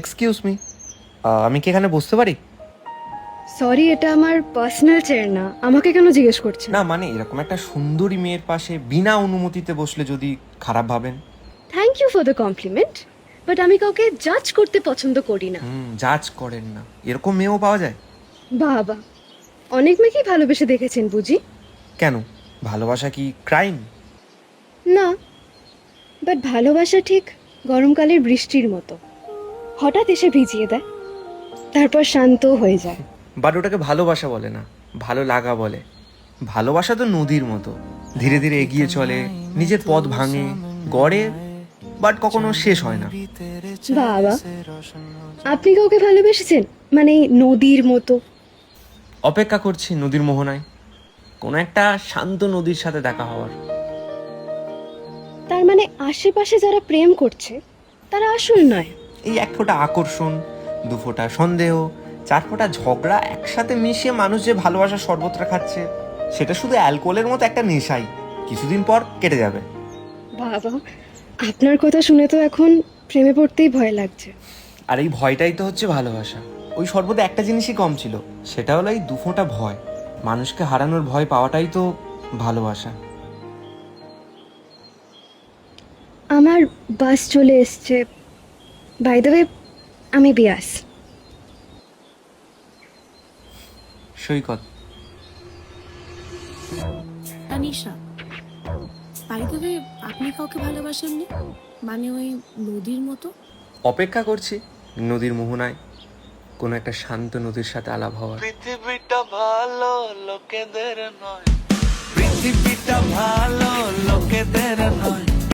Excuse me, আমি কি এখানে বসতে পারি? সরি, এটা আমার পার্সোনাল চেয়ার না। আমাকে কেন জিজ্ঞেস করছেন? না মানে এরকম একটা সুন্দরী মেয়ের পাশে বিনা অনুমতিতে বসলে যদি খারাপ ভাবেন। Thank you for the compliment, but আমি কাউকে জাজ করতে পছন্দ করি না। জাজ করেন না, এরকম মেয়েও পাওয়া যায়? বাবা, অনেক মেয়েকেই ভালোবেসে দেখেছেন বুঝি? কেন, ভালোবাসা কি ক্রাইম? না, বাট ভালোবাসা ঠিক গরমকালের বৃষ্টির মতো, হঠাৎ এসে ভিজিয়ে দেয়, তারপর শান্ত হয়ে যায়। বাট ওটাকে ভালোবাসা বলে না, ভালো লাগা বলে। ভালোবাসা তো নদীর মতো, ধীরে ধীরে এগিয়ে চলে, নিজের পথ ভাঙে, গড়ে, বাট কখনো শেষ হয় না। বাবা, আপনি কাউকে ভালোবেসেছেন? মানে নদীর মতো? অপেক্ষা করছি নদীর মোহনায়, কোনো একটা শান্ত নদীর সাথে দেখা হওয়ার। তার মানে আশেপাশে যারা প্রেম করছে তারা আসল নয়? এই এক ফোঁটা আকর্ষণ, দু ফোঁটা সন্দেহ, চার ফোঁটা ঝগড়া একসাথে মিশিয়ে মানুষ যে ভালোবাসার শরবতটা খাচ্ছে, সেটা শুধু অ্যালকোহলের মতো একটা নেশাই, কিছুদিন পর কেটে যাবে। বাবা, আপনার কথা শুনে তো এখন প্রেমে পড়তেই ভয় লাগছে। আর এই ভয়টাই তো হচ্ছে ভালোবাসা। ওই শরবতে একটা জিনিসই কম ছিল, সেটা হলো এই দু ফোঁটা ভয়। মানুষকে হারানোর ভয় পাওয়াটাই তো ভালোবাসা। আমার বাস চলে এসছে। বাই দ্য ওয়ে, আমি বিয়াস। সৈকত। তানিশা, বাই দ্য ওয়ে, আপনি কাউকে ভালোবাসেননি? মানে ওই নদীর মতো? অপেক্ষা করছি নদীর মোহনায়, কোনো একটা শান্ত নদীর সাথে আলাপ হওয়ার। পৃথিবীটা ভালো লোকেদের নয়, পৃথিবীটা ভালো লোকেদের নয়,